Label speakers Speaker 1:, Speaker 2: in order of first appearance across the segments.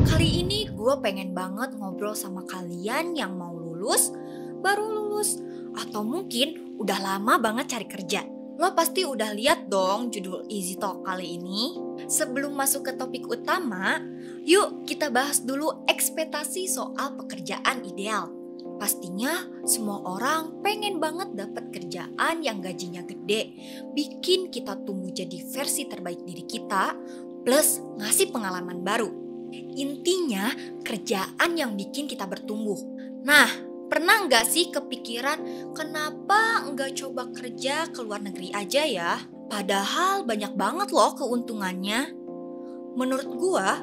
Speaker 1: Kali ini gue pengen banget ngobrol sama kalian yang mau lulus, baru lulus, atau mungkin udah lama banget cari kerja. Lo pasti udah lihat dong judul Easy Talk kali ini. Sebelum masuk ke topik utama, yuk kita bahas dulu ekspektasi soal pekerjaan ideal. Pastinya semua orang pengen banget dapat kerjaan yang gajinya gede, bikin kita tumbuh jadi versi terbaik diri kita, plus ngasih pengalaman baru. Intinya kerjaan yang bikin kita bertumbuh. Nah, pernah nggak sih kepikiran kenapa nggak coba kerja ke luar negeri aja ya? Padahal banyak banget loh keuntungannya. Menurut gua,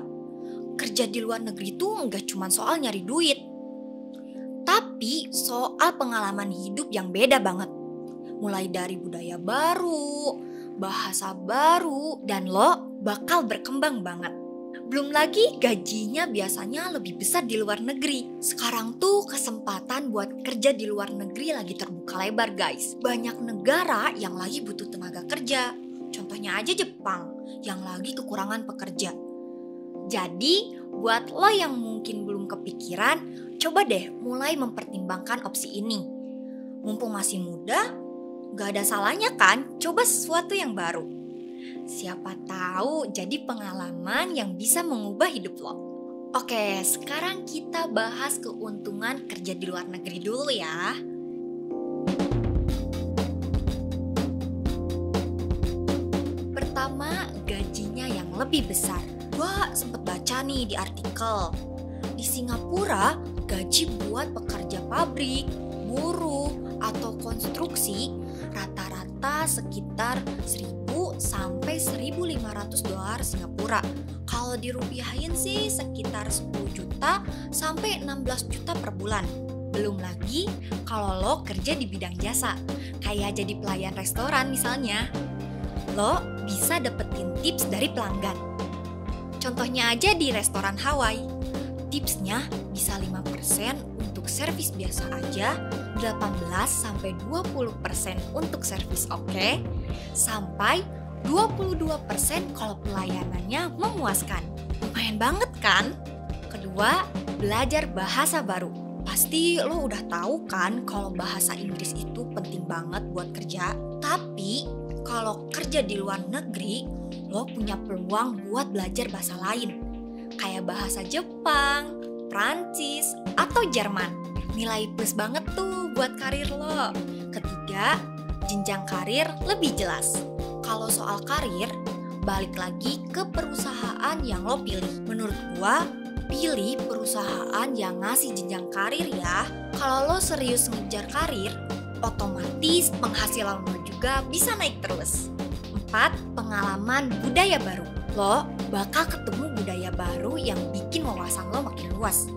Speaker 1: kerja di luar negeri tuh nggak cuma soal nyari duit, tapi soal pengalaman hidup yang beda banget. Mulai dari budaya baru, bahasa baru, dan lo bakal berkembang banget. Belum lagi gajinya biasanya lebih besar di luar negeri. Sekarang tuh kesempatan buat kerja di luar negeri lagi terbuka lebar guys. Banyak negara yang lagi butuh tenaga kerja. Contohnya aja Jepang yang lagi kekurangan pekerja. Jadi buat lo yang mungkin belum kepikiran, coba deh mulai mempertimbangkan opsi ini. Mumpung masih muda, gak ada salahnya kan coba sesuatu yang baru. Siapa tahu jadi pengalaman yang bisa mengubah hidup lo. Oke, sekarang kita bahas keuntungan kerja di luar negeri dulu ya. Pertama, gajinya yang lebih besar. Gua sempet baca nih di artikel. Di Singapura, gaji buat pekerja pabrik, buruh, atau konstruksi rata-rata sekitar 1.000 sampai 1.500 dolar Singapura. Kalau dirupiahin sih sekitar 10 juta sampai 16 juta per bulan. Belum lagi kalau lo kerja di bidang jasa, kayak jadi pelayan restoran misalnya. Lo bisa dapetin tips dari pelanggan. Contohnya aja di restoran Hawaii. Tipsnya bisa 5% untuk servis biasa aja, 18-20% untuk servis oke, sampai 22% kalau pelayanannya memuaskan. Lumayan banget kan? Kedua, belajar bahasa baru. Pasti lo udah tahu kan kalau bahasa Inggris itu penting banget buat kerja. Tapi kalau kerja di luar negeri, lo punya peluang buat belajar bahasa lain. Kayak bahasa Jepang, Prancis, atau Jerman. Nilai plus banget tuh buat karir lo. Ketiga, jenjang karir lebih jelas. Kalau soal karir, balik lagi ke perusahaan yang lo pilih. Menurut gua, pilih perusahaan yang ngasih jenjang karir ya. Kalau lo serius ngejar karir, otomatis penghasilan lo juga bisa naik terus. 4. Pengalaman budaya baru. Lo bakal ketemu budaya baru yang bikin wawasan lo makin luas.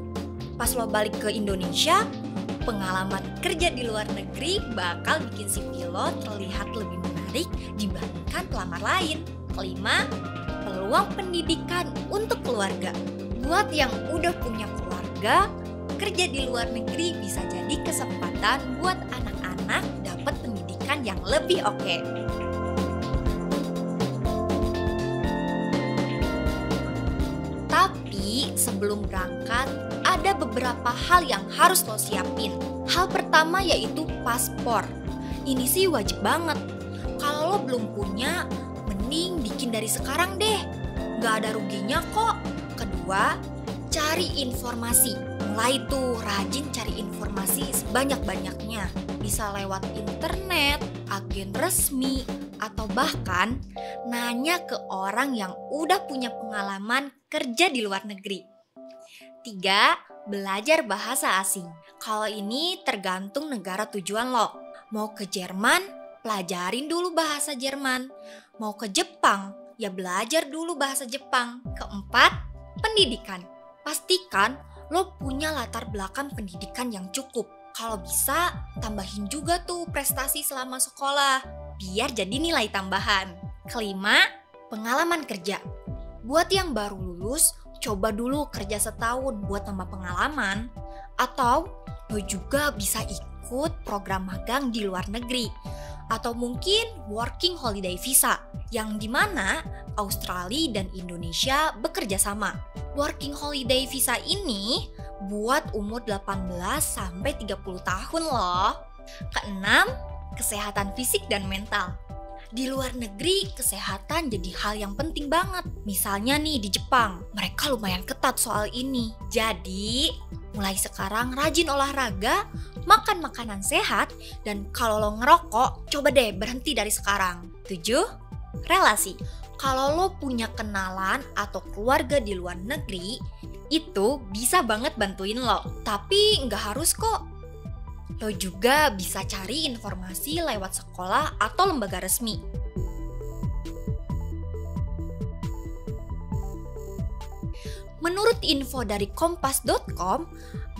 Speaker 1: Pas lo balik ke Indonesia, pengalaman kerja di luar negeri bakal bikin CV lo terlihat lebih menarik dibandingkan pelamar lain. Kelima, peluang pendidikan untuk keluarga. Buat yang udah punya keluarga, kerja di luar negeri bisa jadi kesempatan buat anak-anak dapat pendidikan yang lebih oke. Tapi sebelum berangkat, ada beberapa hal yang harus lo siapin. Hal pertama yaitu paspor. Ini sih wajib banget. Kalau lo belum punya, mending bikin dari sekarang deh. Gak ada ruginya kok. Kedua, cari informasi. Mulai tuh rajin cari informasi sebanyak-banyaknya. Bisa lewat internet, agen resmi, atau bahkan nanya ke orang yang udah punya pengalaman kerja di luar negeri. 3. Belajar bahasa asing. Kalau ini tergantung negara tujuan lo. Mau ke Jerman, pelajarin dulu bahasa Jerman. Mau ke Jepang, ya belajar dulu bahasa Jepang. Keempat, pendidikan. Pastikan lo punya latar belakang pendidikan yang cukup. Kalau bisa, tambahin juga tuh prestasi selama sekolah, biar jadi nilai tambahan. Kelima, pengalaman kerja. Buat yang baru lulus, coba dulu kerja setahun buat tambah pengalaman. Atau lo juga bisa ikut program magang di luar negeri. Atau mungkin working holiday visa, yang dimana Australia dan Indonesia bekerja sama. Working Holiday Visa ini buat umur 18 sampai 30 tahun loh. Keenam, kesehatan fisik dan mental. Di luar negeri, kesehatan jadi hal yang penting banget. Misalnya nih di Jepang, mereka lumayan ketat soal ini. Jadi, mulai sekarang rajin olahraga, makan makanan sehat, dan kalau lo ngerokok, coba deh berhenti dari sekarang. 7. Relasi. Kalau lo punya kenalan atau keluarga di luar negeri, itu bisa banget bantuin lo. Tapi nggak harus kok. Lo juga bisa cari informasi lewat sekolah atau lembaga resmi. Menurut info dari kompas.com,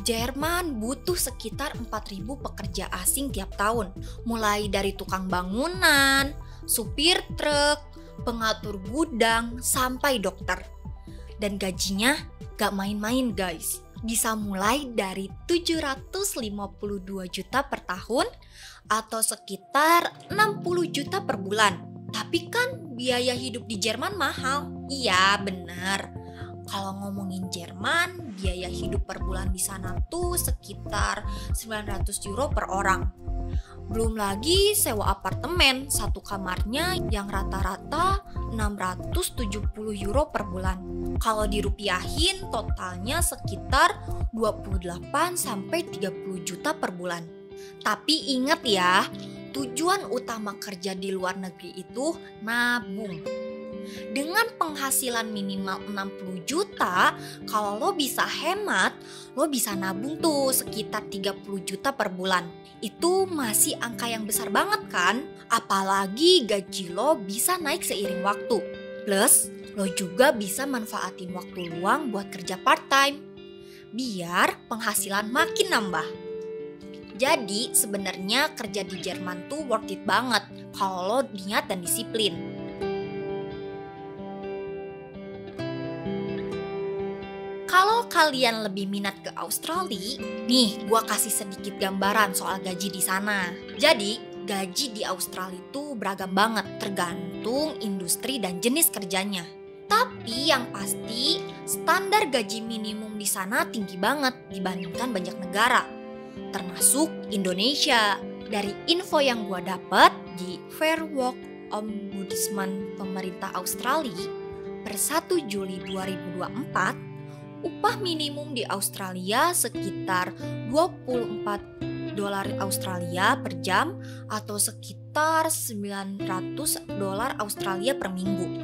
Speaker 1: Jerman butuh sekitar 4.000 pekerja asing tiap tahun. Mulai dari tukang bangunan, supir truk, pengatur gudang, sampai dokter. Dan gajinya gak main-main guys. Bisa mulai dari 752 juta per tahun atau sekitar 60 juta per bulan. Tapi kan biaya hidup di Jerman mahal. Iya bener. Kalau ngomongin Jerman, biaya hidup per bulan di sana tuh sekitar 900 euro per orang. Belum lagi sewa apartemen satu kamarnya yang rata-rata 670 euro per bulan. Kalau dirupiahin totalnya sekitar 28 sampai 30 juta per bulan. Tapi ingat ya, tujuan utama kerja di luar negeri itu nabung. Dengan penghasilan minimal 60 juta, kalau lo bisa hemat, lo bisa nabung tuh sekitar 30 juta per bulan. Itu masih angka yang besar banget kan? Apalagi gaji lo bisa naik seiring waktu. Plus, lo juga bisa manfaatin waktu luang buat kerja part-time. Biar penghasilan makin nambah. Jadi sebenarnya kerja di Jerman tuh worth it banget kalau lo niat dan disiplin. Kalau kalian lebih minat ke Australia, nih gua kasih sedikit gambaran soal gaji di sana. Jadi, gaji di Australia itu beragam banget, tergantung industri dan jenis kerjanya. Tapi yang pasti, standar gaji minimum di sana tinggi banget dibandingkan banyak negara, termasuk Indonesia. Dari info yang gua dapet di Fair Work Ombudsman pemerintah Australia, per 1 Juli 2024, upah minimum di Australia sekitar 24 dolar Australia per jam atau sekitar 900 dolar Australia per minggu.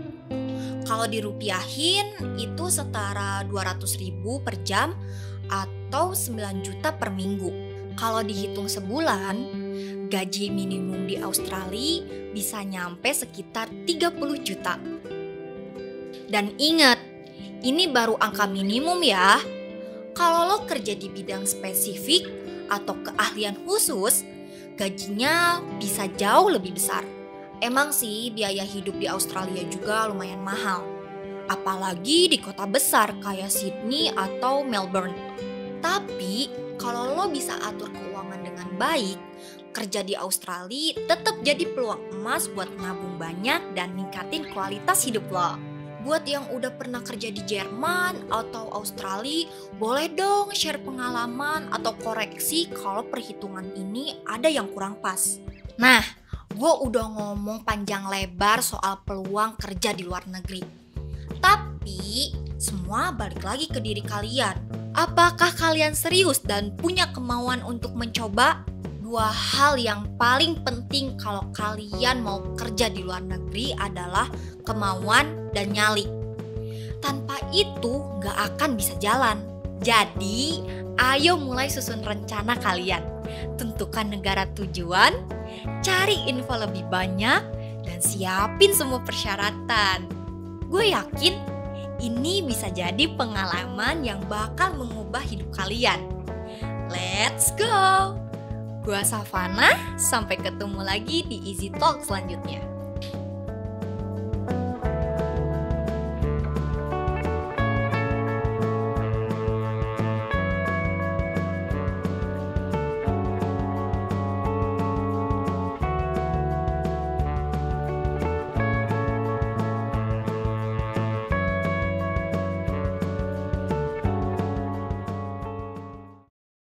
Speaker 1: Kalau dirupiahin itu setara 200.000 per jam atau 9 juta per minggu. Kalau dihitung sebulan, gaji minimum di Australia bisa nyampe sekitar 30 juta. Dan ingat, ini baru angka minimum ya. Kalau lo kerja di bidang spesifik atau keahlian khusus, gajinya bisa jauh lebih besar. Emang sih biaya hidup di Australia juga lumayan mahal. Apalagi di kota besar kayak Sydney atau Melbourne. Tapi kalau lo bisa atur keuangan dengan baik, kerja di Australia tetap jadi peluang emas buat nabung banyak dan ningkatin kualitas hidup lo. Buat yang udah pernah kerja di Jerman atau Australia, boleh dong share pengalaman atau koreksi kalau perhitungan ini ada yang kurang pas. Nah, gue udah ngomong panjang lebar soal peluang kerja di luar negeri. Tapi, semua balik lagi ke diri kalian. Apakah kalian serius dan punya kemauan untuk mencoba? Dua hal yang paling penting kalau kalian mau kerja di luar negeri adalah kemauan dan nyali. Tanpa itu gak akan bisa jalan. Jadi, ayo mulai susun rencana kalian. Tentukan negara tujuan, cari info lebih banyak, dan siapin semua persyaratan. Gue yakin ini bisa jadi pengalaman yang bakal mengubah hidup kalian. Let's go! Gua Savana, sampai ketemu lagi di Easy Talk selanjutnya.